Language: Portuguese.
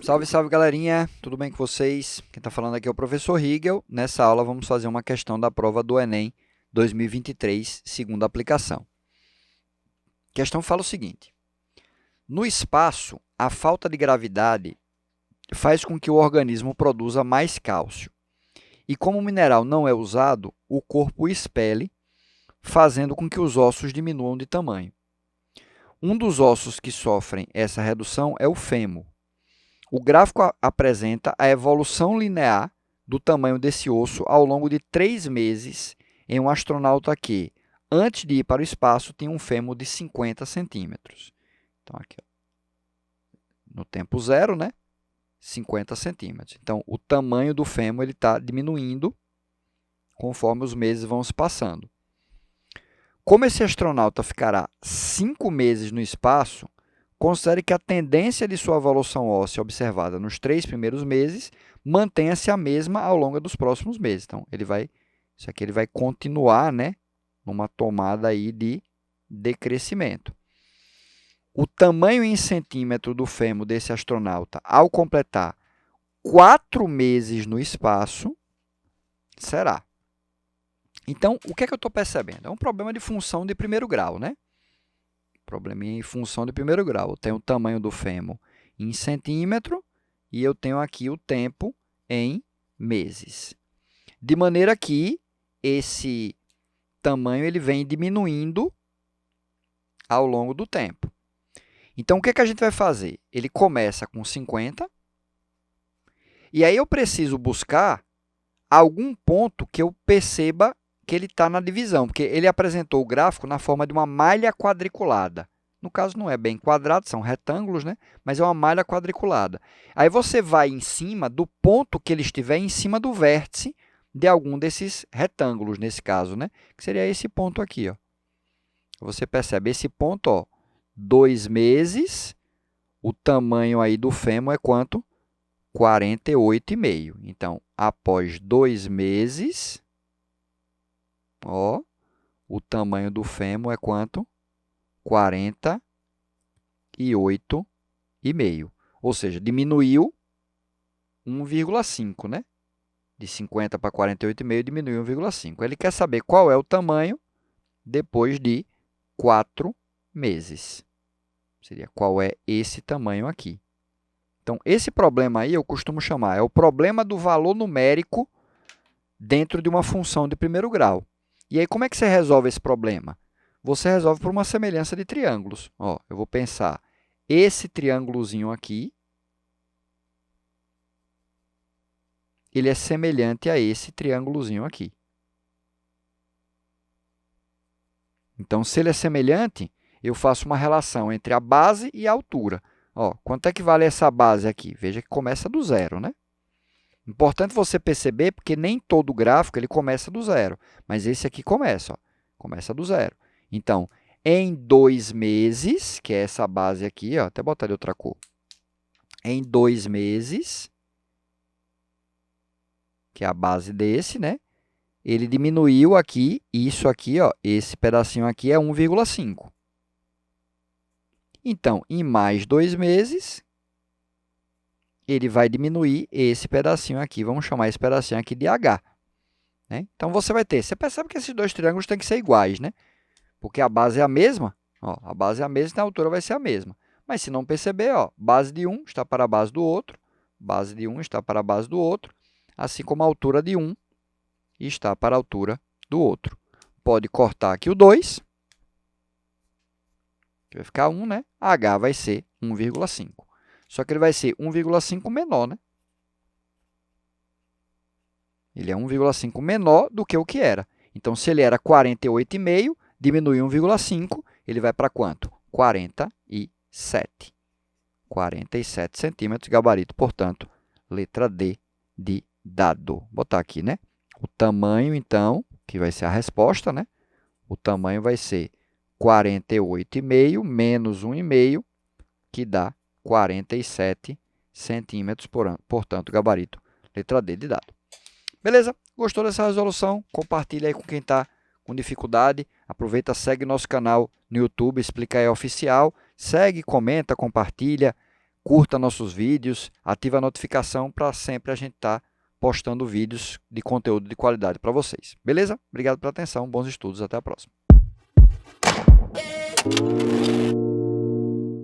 Salve, salve galerinha, tudo bem com vocês? Quem está falando aqui é o professor Rigel. Nessa aula vamos fazer uma questão da prova do Enem 2023, segunda aplicação. A questão fala o seguinte: no espaço, a falta de gravidade faz com que o organismo produza mais cálcio. E como o mineral não é usado, o corpo o expele, fazendo com que os ossos diminuam de tamanho. Um dos ossos que sofrem essa redução é o fêmur. O gráfico apresenta a evolução linear do tamanho desse osso ao longo de 3 meses em um astronauta que, antes de ir para o espaço, tinha um fêmur de 50 centímetros. Então, aqui, ó, no tempo zero, né? 50 centímetros. Então, o tamanho do fêmur está diminuindo conforme os meses vão se passando. Como esse astronauta ficará 5 meses no espaço, considere que a tendência de sua evolução óssea observada nos 3 primeiros meses mantenha-se a mesma ao longo dos próximos meses. Então, isso aqui ele vai continuar, né, numa tomada aí de decrescimento. O tamanho em centímetro do fêmur desse astronauta, ao completar 4 meses no espaço, será. Então, o que é que eu estou percebendo? É um problema de função de primeiro grau, né? Probleminha em função de primeiro grau. Eu tenho o tamanho do fêmur em centímetro e eu tenho aqui o tempo em meses. De maneira que esse tamanho ele vem diminuindo ao longo do tempo. Então, o que é que a gente vai fazer? Ele começa com 50 e aí eu preciso buscar algum ponto que eu perceba que ele está na divisão, porque ele apresentou o gráfico na forma de uma malha quadriculada. No caso, não é bem quadrado, são retângulos, né? Mas é uma malha quadriculada. Aí você vai em cima do ponto que ele estiver em cima do vértice de algum desses retângulos, nesse caso, né? Que seria esse ponto aqui, ó. Você percebe esse ponto, ó, 2 meses, o tamanho aí do fêmur é quanto? 48,5. Então, após 2 meses, ó, o tamanho do fêmur é quanto? 48,5. Ou seja, diminuiu 1,5, né? De 50 para 48,5 diminuiu 1,5. Ele quer saber qual é o tamanho depois de 4 meses. Seria qual é esse tamanho aqui. Então, esse problema aí eu costumo chamar, é o problema do valor numérico dentro de uma função de primeiro grau. E aí, como é que você resolve esse problema? Você resolve por uma semelhança de triângulos. Ó, eu vou pensar esse triângulozinho aqui, ele é semelhante a esse triângulozinho aqui. Então, se ele é semelhante, eu faço uma relação entre a base e a altura. Ó, quanto é que vale essa base aqui? Veja que começa do zero, né? Importante você perceber, porque nem todo gráfico ele começa do zero, mas esse aqui começa, ó, começa do zero. Então, em 2 meses, que é essa base aqui, ó, até botar de outra cor. Em 2 meses, que é a base desse, né? Ele diminuiu aqui, isso aqui, ó, esse pedacinho aqui é 1,5. Então, em mais 2 meses, ele vai diminuir esse pedacinho aqui. Vamos chamar esse pedacinho aqui de H. Né? Então, você percebe que esses dois triângulos têm que ser iguais, né? Porque a base é a mesma, ó, a base é a mesma, então a altura vai ser a mesma. Mas se não perceber, ó, base de um está para a base do outro, base de um está para a base do outro, assim como a altura de um está para a altura do outro. Pode cortar aqui o 2, que vai ficar 1, né? H vai ser 1,5. Só que ele vai ser 1,5 menor, né? Ele é 1,5 menor do que o que era. Então, se ele era 48,5, diminui 1,5, ele vai para quanto? 47. 47 centímetros, gabarito, portanto, letra D de dado. Vou botar aqui, né? O tamanho, então, que vai ser a resposta, né? O tamanho vai ser 48,5 menos 1,5, que dá 47 centímetros, portanto, gabarito, letra D de dado. Beleza? Gostou dessa resolução? Compartilha aí com quem está com dificuldade. Aproveita, segue nosso canal no YouTube, Explica aí Oficial. Segue, comenta, compartilha, curta nossos vídeos, ative a notificação para sempre a gente estar postando vídeos de conteúdo de qualidade para vocês. Beleza? Obrigado pela atenção, bons estudos, até a próxima.